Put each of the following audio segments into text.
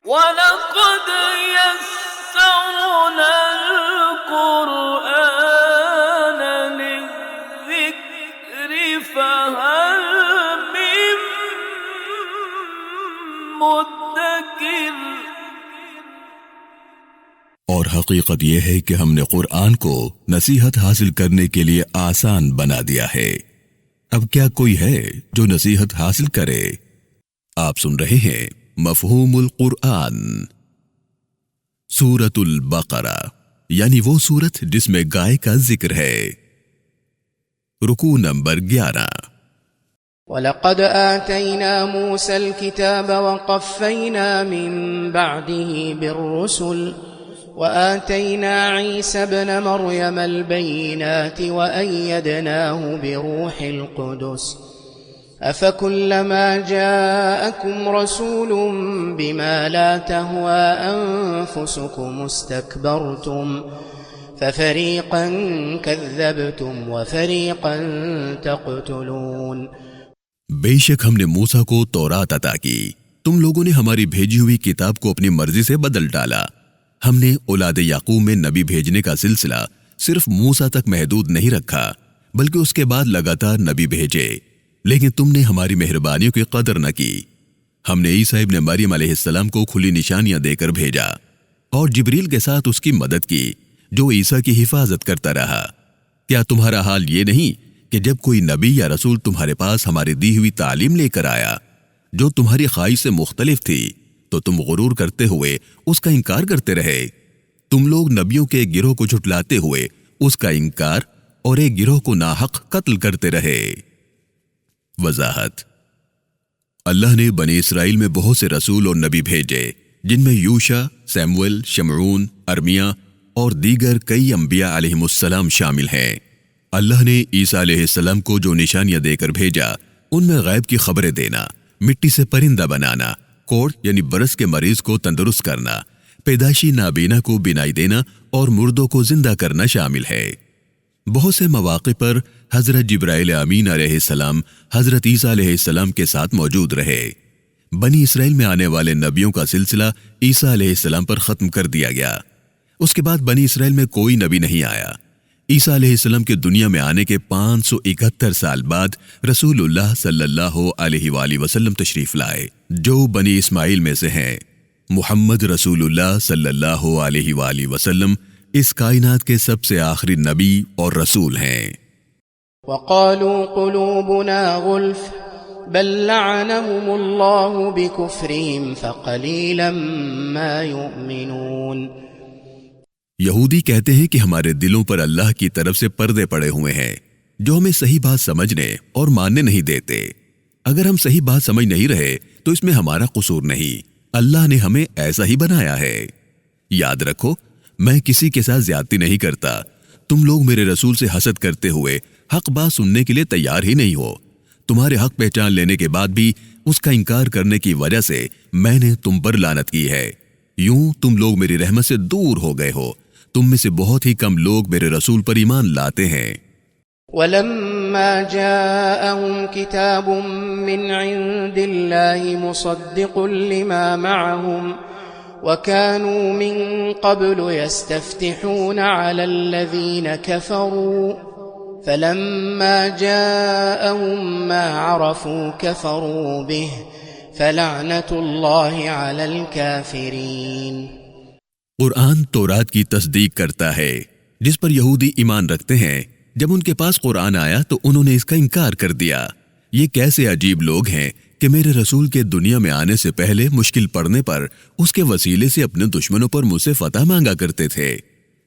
وَلَقَدْ يَسَّرْنَا الْقُرْآنَ لِلذِّكْرِ فَهَلْ مِن مُّدَّكِرٍ۔ اور حقیقت یہ ہے کہ ہم نے قرآن کو نصیحت حاصل کرنے کے لیے آسان بنا دیا ہے۔ اب کیا کوئی ہے جو نصیحت حاصل کرے؟ آپ سن رہے ہیں مفہوم القرآن۔ سورۃ البقرہ یعنی وہ سورت جس میں گائے کا ذکر ہے۔ رکوع نمبر 11۔ وَلَقَدْ آتَيْنَا مُوسَى الْكِتَابَ وَقَفَّيْنَا مِن بَعْدِهِ بِالرُّسُلِ وَآتَيْنَا عِيسَى ابْنَ مَرْيَمَ الْبَيِّنَاتِ وَأَيَّدْنَاهُ بِرُوحِ الْقُدُسِ أَفَكُلَّمَا جَاءَكُمْ رَسُولٌ بِمَا لَا تَهْوَى أَنفُسُكُمُ اسْتَكْبَرْتُمْ فَفَرِيقًا كَذَّبْتُمْ وَفَرِيقًا تَقْتُلُونَ۔ بے شک ہم نے موسیٰ کو تورات عطا کی، تم لوگوں نے ہماری بھیجی ہوئی کتاب کو اپنی مرضی سے بدل ڈالا۔ ہم نے اولاد یعقوب میں نبی بھیجنے کا سلسلہ صرف موسیٰ تک محدود نہیں رکھا، بلکہ اس کے بعد لگاتار نبی بھیجے، لیکن تم نے ہماری مہربانیوں کی قدر نہ کی۔ ہم نے عیسیٰ ابن مریم علیہ السلام کو کھلی نشانیاں دے کر بھیجا اور جبریل کے ساتھ اس کی مدد کی جو عیسیٰ کی حفاظت کرتا رہا۔ کیا تمہارا حال یہ نہیں کہ جب کوئی نبی یا رسول تمہارے پاس ہماری دی ہوئی تعلیم لے کر آیا جو تمہاری خواہش سے مختلف تھی تو تم غرور کرتے ہوئے اس کا انکار کرتے رہے؟ تم لوگ نبیوں کے ایک گروہ کو جھٹلاتے ہوئے اس کا انکار اور ایک گروہ کو ناحق قتل کرتے رہے۔ وضاحت: اللہ نے بنی اسرائیل میں بہت سے رسول اور نبی بھیجے جن میں یوشع، سیموئل، شمعون، ارمیہ اور دیگر کئی انبیاء علیہم السلام شامل ہیں۔ اللہ نے عیسیٰ علیہ السلام کو جو نشانیاں دے کر بھیجا ان میں غیب کی خبریں دینا، مٹی سے پرندہ بنانا، کوڑ یعنی برس کے مریض کو تندرست کرنا، پیدائشی نابینا کو بینائی دینا اور مردوں کو زندہ کرنا شامل ہے۔ بہت سے مواقع پر حضرت جبرائیل امین علیہ السلام حضرت عیسیٰ علیہ السلام کے ساتھ موجود رہے۔ بنی اسرائیل میں آنے والے نبیوں کا سلسلہ عیسیٰ علیہ السلام پر ختم کر دیا گیا۔ اس کے بعد بنی اسرائیل میں کوئی نبی نہیں آیا۔ عیسیٰ علیہ السلام کے دنیا میں آنے کے 571 سال بعد رسول اللہ صلی اللہ علیہ وآلہ وسلم تشریف لائے جو بنی اسماعیل میں سے ہیں۔ محمد رسول اللہ صلی اللہ علیہ وآلہ وسلم اس کائنات کے سب سے آخری نبی اور رسول ہیں۔ وَقَالُوا قُلُوبُنَا غُلْفٌ بَل لَّعَنَهُمُ اللَّهُ بِكُفْرِهِمْ فَقَلِيلًا مَّا يُؤْمِنُونَ۔ یہودی کہتے ہیں کہ ہمارے دلوں پر اللہ کی طرف سے پردے پڑے ہوئے ہیں جو ہمیں صحیح بات سمجھنے اور ماننے نہیں دیتے۔ اگر ہم صحیح بات سمجھ نہیں رہے تو اس میں ہمارا قصور نہیں، اللہ نے ہمیں ایسا ہی بنایا ہے۔ یاد رکھو، میں کسی کے ساتھ زیادتی نہیں کرتا۔ تم لوگ میرے رسول سے حسد کرتے ہوئے حق بات سننے کے لیے تیار ہی نہیں ہو۔ تمہارے حق پہچان لینے کے بعد بھی اس کا انکار کرنے کی وجہ سے میں نے تم پر لعنت کی ہے۔ یوں تم لوگ میری رحمت سے دور ہو گئے ہو۔ تم میں سے بہت ہی کم لوگ میرے رسول پر ایمان لاتے ہیں۔ وَلَمَّا جَاءَهُمْ كِتَابٌ مِّنْ عِندِ اللَّهِ مُصَدِّقٌ لِّمَا مَعَهُمْ وَكَانُوا مِن قَبْلُ يَسْتَفْتِحُونَ عَلَى الَّذِينَ كَفَرُوا فَلَمَّا جَاءَهُم مَّا عَرَفُوا كَفَرُوا بِهِ فَلَعْنَةُ اللَّهِ عَلَى الْكَافِرِينَ۔ قرآن تورات کی تصدیق کرتا ہے جس پر یہودی ایمان رکھتے ہیں۔ جب ان کے پاس قرآن آیا تو انہوں نے اس کا انکار کر دیا۔ یہ کیسے عجیب لوگ ہیں کہ میرے رسول کے دنیا میں آنے سے پہلے مشکل پڑنے پر اس کے وسیلے سے اپنے دشمنوں پر مجھ سے فتح مانگا کرتے تھے۔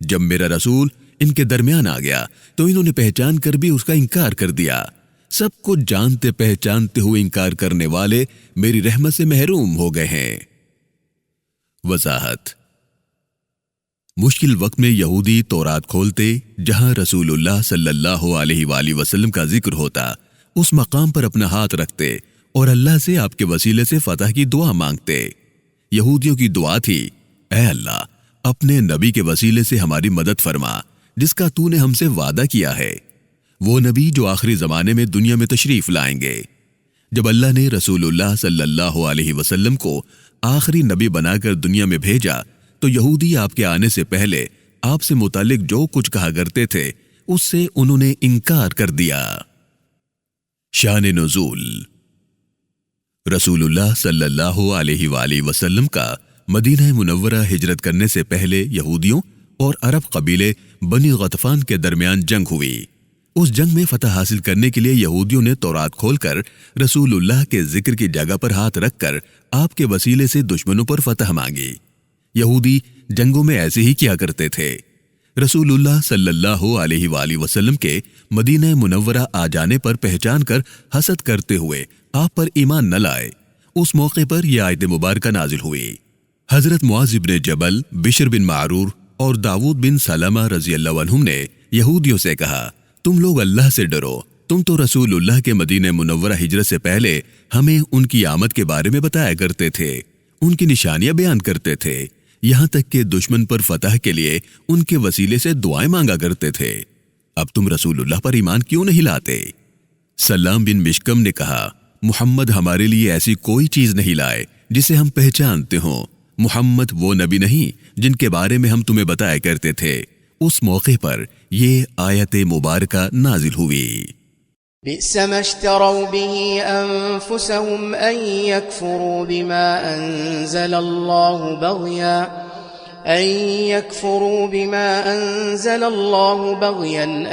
جب میرا رسول ان کے درمیان آ گیا تو انہوں نے پہچان کر بھی اس کا انکار کر دیا۔ سب کچھ جانتے پہچانتے ہوئے انکار کرنے والے میری رحمت سے محروم ہو گئے ہیں۔ وضاحت: مشکل وقت میں یہودی تورات کھولتے جہاں رسول اللہ صلی اللہ علیہ وآلہ وسلم کا ذکر ہوتا، اس مقام پر اپنا ہاتھ رکھتے اور اللہ سے آپ کے وسیلے سے فتح کی دعا مانگتے۔ یہودیوں کی دعا تھی، اے اللہ اپنے نبی کے وسیلے سے ہماری مدد فرما جس کا تو نے ہم سے وعدہ کیا ہے، وہ نبی جو آخری زمانے میں دنیا میں تشریف لائیں گے۔ جب اللہ نے رسول اللہ صلی اللہ علیہ وسلم کو آخری نبی بنا کر دنیا میں بھیجا تو یہودی آپ کے آنے سے پہلے آپ سے متعلق جو کچھ کہا کرتے تھے اس سے انہوں نے انکار کر دیا۔ شان نزول۔ رسول اللہ صلی اللہ علیہ وآلہ وسلم کا مدینہ منورہ ہجرت کرنے سے پہلے یہودیوں اور عرب قبیلے بنی غطفان کے درمیان جنگ ہوئی۔ اس جنگ میں فتح حاصل کرنے کے لیے یہودیوں نے تورات کھول کر رسول اللہ کے ذکر کی جگہ پر ہاتھ رکھ کر آپ کے وسیلے سے دشمنوں پر فتح مانگی۔ یہودی جنگوں میں ایسے ہی کیا کرتے تھے۔ رسول اللہ صلی اللہ علیہ وآلہ وسلم کے مدینہ منورہ آ جانے پر پہچان کر حسد کرتے ہوئے آپ پر ایمان نہ لائے۔ اس موقع پر یہ آیت مبارکہ نازل ہوئی۔ حضرت معاذ بن جبل، بشر بن معرور اور داؤد بن سلمہ رضی اللہ عنہم نے یہودیوں سے کہا، تم لوگ اللہ سے ڈرو، تم تو رسول اللہ کے مدینہ منورہ ہجرت سے پہلے ہمیں ان کی آمد کے بارے میں بتایا کرتے تھے، ان کی نشانیاں بیان کرتے تھے، یہاں تک کہ دشمن پر فتح کے لیے ان کے وسیلے سے دعائیں مانگا کرتے تھے۔ اب تم رسول اللہ پر ایمان کیوں نہیں لاتے؟ سلام بن مشکم نے کہا، محمد ہمارے لیے ایسی کوئی چیز نہیں لائے جسے ہم پہچانتے ہوں۔ محمد وہ نبی نہیں جن کے بارے میں ہم تمہیں بتایا کرتے تھے۔ اس موقع پر یہ آیت مبارکہ نازل ہوئی۔ بئس ما اشتروا به أنفسهم أن يكفروا بما أنزل الله بغيا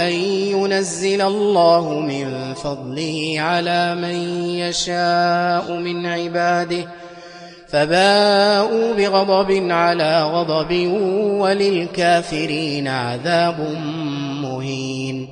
أن ينزل الله من فضله على من يشاء من عباده فباءوا بغضب على غضب وللكافرين عذاب مهين۔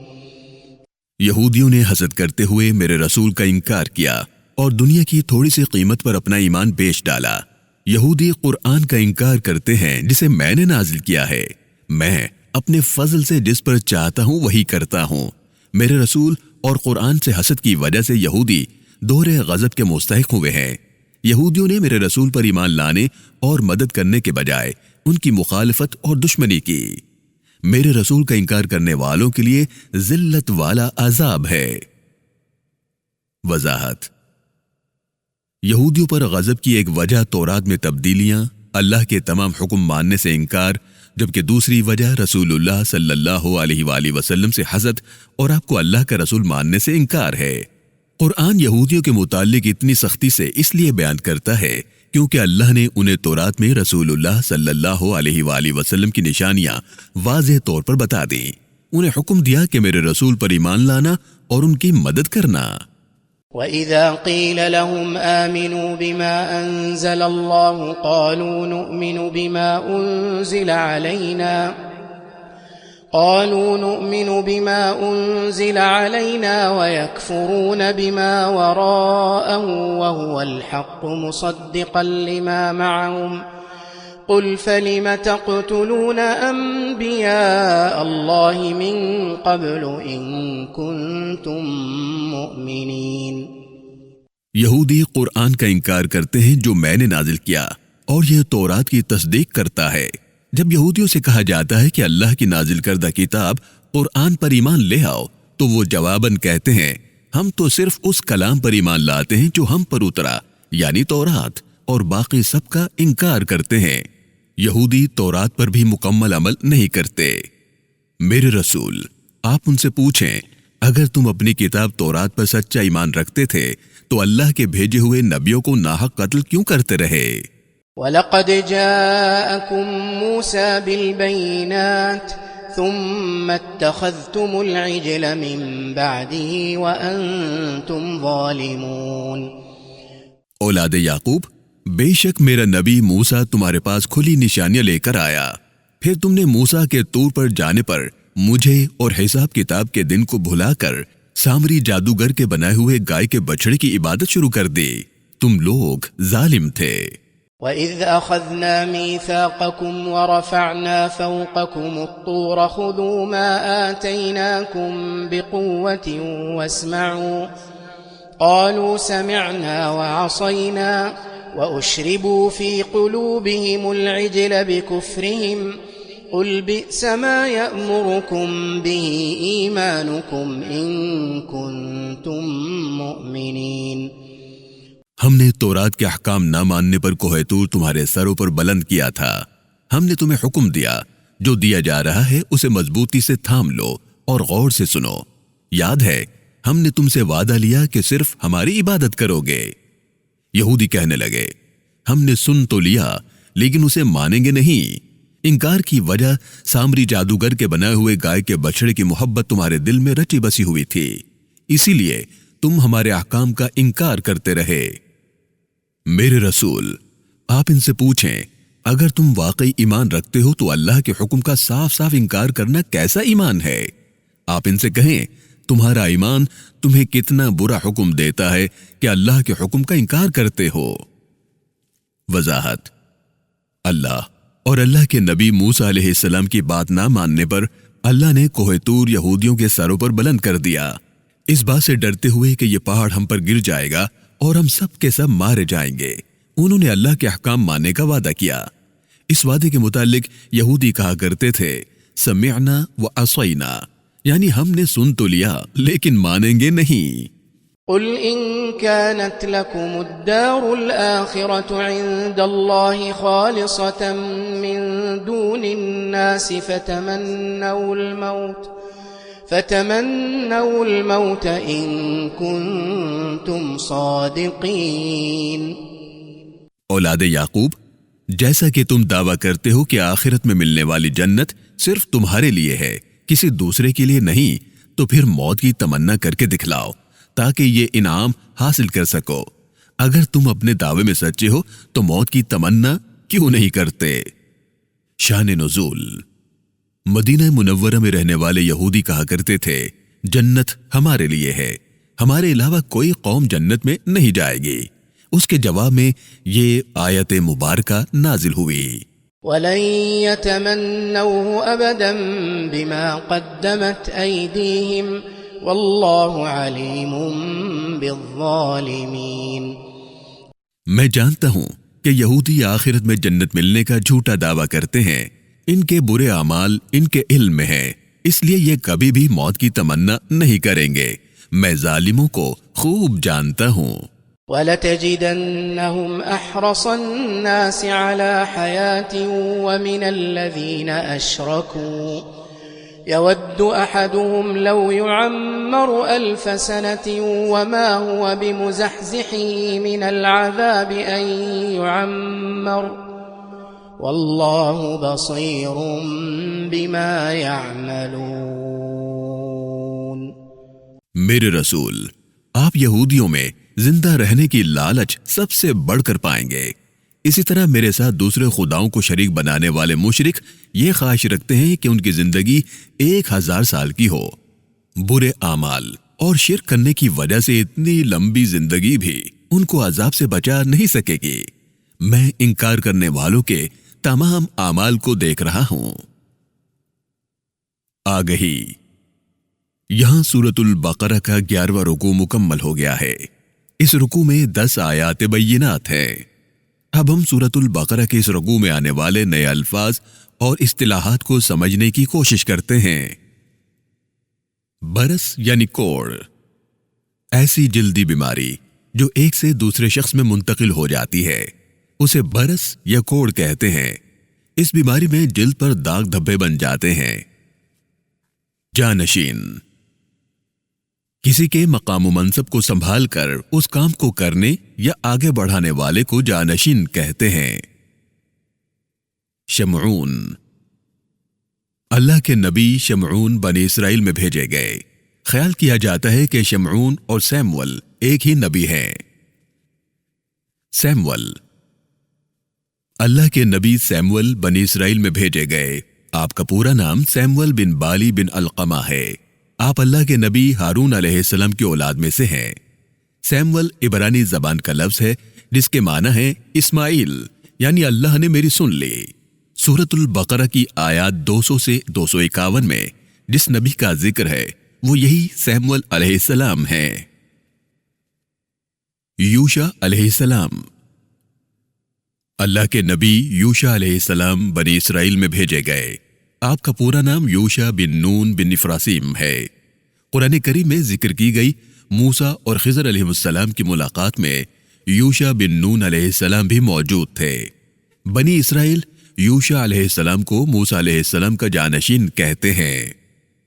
یہودیوں نے حسد کرتے ہوئے میرے رسول کا انکار کیا اور دنیا کی تھوڑی سی قیمت پر اپنا ایمان بیچ ڈالا۔ یہودی قرآن کا انکار کرتے ہیں جسے میں نے نازل کیا ہے۔ میں اپنے فضل سے جس پر چاہتا ہوں وہی کرتا ہوں۔ میرے رسول اور قرآن سے حسد کی وجہ سے یہودی دوہرے غضب کے مستحق ہوئے ہیں۔ یہودیوں نے میرے رسول پر ایمان لانے اور مدد کرنے کے بجائے ان کی مخالفت اور دشمنی کی۔ میرے رسول کا انکار کرنے والوں کے لیے ذلت والا عذاب ہے۔ وضاحت۔ یہودیوں پر غضب کی ایک وجہ تورات میں تبدیلیاں، اللہ کے تمام حکم ماننے سے انکار، جبکہ دوسری وجہ رسول اللہ صلی اللہ علیہ وآلہ وسلم سے حسد اور آپ کو اللہ کا رسول ماننے سے انکار ہے۔ قرآن یہودیوں کے متعلق اتنی سختی سے اس لیے بیان کرتا ہے کیونکہ اللہ نے انہیں تورات میں رسول اللہ صلی اللہ علیہ وآلہ وسلم کی نشانیاں واضح طور پر بتا دیں۔ انہیں حکم دیا کہ میرے رسول پر ایمان لانا اور ان کی مدد کرنا۔ وَإِذَا قِيلَ لَهُمْ آمِنُوا بِمَا أَنزَلَ اللَّهُ قَالُوا نُؤْمِنُ بِمَا أُنزِلَ عَلَيْنَا وَيَكْفُرُونَ بِمَا وَرَاءَهُ وَهُوَ الْحَقُّ مُصَدِّقًا لِمَا مَعَهُمْ قُلْ فَلِمَ تَقْتُلُونَ أَنبِيَاءَ اللَّهِ مِن قَبْلُ إِن كُنتُم مُؤْمِنِينَ۔ یہودی قرآن کا انکار کرتے ہیں جو میں نے نازل کیا، اور یہ تورات کی تصدیق کرتا ہے۔ جب یہودیوں سے کہا جاتا ہے کہ اللہ کی نازل کردہ کتاب قرآن پر ایمان لے آؤ تو وہ جواباً کہتے ہیں ہم تو صرف اس کلام پر ایمان لاتے ہیں جو ہم پر اترا، یعنی تورات، اور باقی سب کا انکار کرتے ہیں۔ یہودی تورات پر بھی مکمل عمل نہیں کرتے۔ میرے رسول، آپ ان سے پوچھیں اگر تم اپنی کتاب تورات پر سچا ایمان رکھتے تھے تو اللہ کے بھیجے ہوئے نبیوں کو ناحق قتل کیوں کرتے رہے؟ وَلَقَدْ جَاءَكُم مُوسَى بِالْبَيِّنَاتِ ثُمَّ اتَّخَذْتُمُ الْعِجْلَ مِن بَعْدِهِ وَأَنْتُمْ ظَالِمُونَ۔ اولاد یعقوب، بے شک میرا نبی موسیٰ تمہارے پاس کھلی نشانیاں لے کر آیا، پھر تم نے موسیٰ کے طور پر جانے پر مجھے اور حساب کتاب کے دن کو بھلا کر سامری جادوگر کے بنائے ہوئے گائے کے بچڑے کی عبادت شروع کر دی۔ تم لوگ ظالم تھے۔ وَإِذْ أَخَذْنَا مِيثَاقَكُمْ وَرَفَعْنَا فَوْقَكُمُ الطُّورَ خُذُوا مَا آتَيْنَاكُمْ بِقُوَّةٍ وَاسْمَعُوا قَالُوا سَمِعْنَا وَعَصَيْنَا وَأُشْرِبُوا فِي قُلُوبِهِمُ الْعِجْلَ بِكُفْرِهِمْ قُلْ بِئْسَ مَا يَأْمُرُكُمْ بِهِ إِيمَانُكُمْ إِن كُنتُم مُؤْمِنِينَ۔ ہم نے تورات کے احکام نہ ماننے پر کوہ طور تمہارے سروں پر بلند کیا تھا۔ ہم نے تمہیں حکم دیا جو دیا جا رہا ہے اسے مضبوطی سے تھام لو اور غور سے سنو۔ یاد ہے ہم نے تم سے وعدہ لیا کہ صرف ہماری عبادت کرو گے۔ یہودی کہنے لگے ہم نے سن تو لیا لیکن اسے مانیں گے نہیں۔ انکار کی وجہ سامری جادوگر کے بنائے ہوئے گائے کے بچڑے کی محبت تمہارے دل میں رچی بسی ہوئی تھی، اسی لیے تم ہمارے احکام کا انکار کرتے رہے۔ میرے رسول، آپ ان سے پوچھیں اگر تم واقعی ایمان رکھتے ہو تو اللہ کے حکم کا صاف صاف انکار کرنا کیسا ایمان ہے؟ آپ ان سے کہیں تمہارا ایمان تمہیں کتنا برا حکم دیتا ہے کہ اللہ کے حکم کا انکار کرتے ہو۔ وضاحت: اللہ اور اللہ کے نبی موسیٰ علیہ السلام کی بات نہ ماننے پر اللہ نے کوہ طور یہودیوں کے سروں پر بلند کر دیا، اس بات سے ڈرتے ہوئے کہ یہ پہاڑ ہم پر گر جائے گا اور ہم سب کے سب مارے جائیں گے۔ انہوں نے اللہ کے احکام ماننے کا وعدہ کیا۔ اس وعدے کے متعلق یہودی کہا کرتے تھے سمعنا و عصینا، یعنی ہم نے سن تو لیا لیکن مانیں گے نہیں۔ قل إن كانت لكم الدار الآخرة عند الله خالصة من دون الناس فتمنوا الموت إن كنتم صادقين۔ اولاد یعقوب، جیسا کہ تم دعویٰ کرتے ہو کہ آخرت میں ملنے والی جنت صرف تمہارے لیے ہے، کسی دوسرے کے لیے نہیں، تو پھر موت کی تمنا کر کے دکھلاؤ تاکہ یہ انعام حاصل کر سکو۔ اگر تم اپنے دعوے میں سچے ہو تو موت کی تمنا کیوں نہیں کرتے؟ شان نزول: مدینہ منورہ میں رہنے والے یہودی کہا کرتے تھے جنت ہمارے لیے ہے، ہمارے علاوہ کوئی قوم جنت میں نہیں جائے گی۔ اس کے جواب میں یہ آیت مبارکہ نازل ہوئی۔ وَلَن يَتَمَنَّوْهُ أَبَدًا بِمَا قَدَّمَتْ أَيْدِيهِمْ وَاللَّهُ عَلِيمٌ بِالظَّالِمِينَ۔ میں جانتا ہوں کہ یہودی آخرت میں جنت ملنے کا جھوٹا دعویٰ کرتے ہیں، ان کے برے اعمال ان کے علم میں ہیں، اس لیے یہ کبھی بھی موت کی تمنا نہیں کریں گے۔ میں ظالموں کو خوب جانتا ہوں۔ وَلَتَجِدَنَّهُمْ أَحْرَصَ النَّاسِ عَلَى حَيَاةٍ وَمِنَ الَّذِينَ أَشْرَكُوا يَوَدُّ أَحَدُهُمْ لَوْ يُعَمَّرُ أَلْفَ سَنَةٍ وَمَا هُوَ بِمُزَحْزِحِهِ مِنَ الْعَذَابِ أَن يُعَمَّرَ وَاللَّهُ بَصِيرٌ بِمَا يَعْمَلُونَ۔ میرے رسول، آپ یہودیوں میں زندہ رہنے کی لالچ سب سے بڑھ کر پائیں گے، اسی طرح میرے ساتھ دوسرے خداؤں کو شریک بنانے والے مشرک یہ خواہش رکھتے ہیں کہ ان کی زندگی 1000 سال کی ہو۔ برے اعمال اور شرک کرنے کی وجہ سے اتنی لمبی زندگی بھی ان کو عذاب سے بچا نہیں سکے گی۔ میں انکار کرنے والوں کے تمام اعمال کو دیکھ رہا ہوں۔ آگہی: یہاں سورۃ البقرہ کا 11واں رکوع مکمل ہو گیا ہے۔ اس رکوع میں 10 آیات بینات ہیں۔ اب ہم سورۃ البقرہ کے اس رکوع میں آنے والے نئے الفاظ اور اصطلاحات کو سمجھنے کی کوشش کرتے ہیں۔ برس یعنی کوڑ، ایسی جلدی بیماری جو ایک سے دوسرے شخص میں منتقل ہو جاتی ہے، اسے برس یا کوڑ کہتے ہیں۔ اس بیماری میں جلد پر داغ دھبے بن جاتے ہیں۔ جانشین، کسی کے مقام و منصب کو سنبھال کر اس کام کو کرنے یا آگے بڑھانے والے کو جانشین کہتے ہیں۔ شمعون، اللہ کے نبی شمعون بنی اسرائیل میں بھیجے گئے۔ خیال کیا جاتا ہے کہ شمعون اور سیمول ایک ہی نبی ہیں۔ سیمول، اللہ کے نبی سیمول بنی اسرائیل میں بھیجے گئے۔ آپ کا پورا نام سیمول بن بالی بن القمہ ہے۔ آپ اللہ کے نبی ہارون علیہ السلام کی اولاد میں سے ہیں۔ سیمول عبرانی زبان کا لفظ ہے جس کے معنی ہے اسماعیل، یعنی اللہ نے میری سن لی۔ سورۃ البقرہ کی آیات 200 سے 251 میں جس نبی کا ذکر ہے وہ یہی سیمول علیہ السلام ہیں۔ یوشع علیہ السلام، اللہ کے نبی یوشع علیہ السلام بنی اسرائیل میں بھیجے گئے۔ آپ کا پورا نام یوشع بن نون بن افراسیم ہے۔ قرآن کریم میں ذکر کی گئی موسیٰ اور خضر علیہ السلام کی ملاقات میں یوشع بن نون علیہ السلام بھی موجود تھے۔ بنی اسرائیل یوشع علیہ السلام کو موسیٰ علیہ السلام کا جانشین کہتے ہیں۔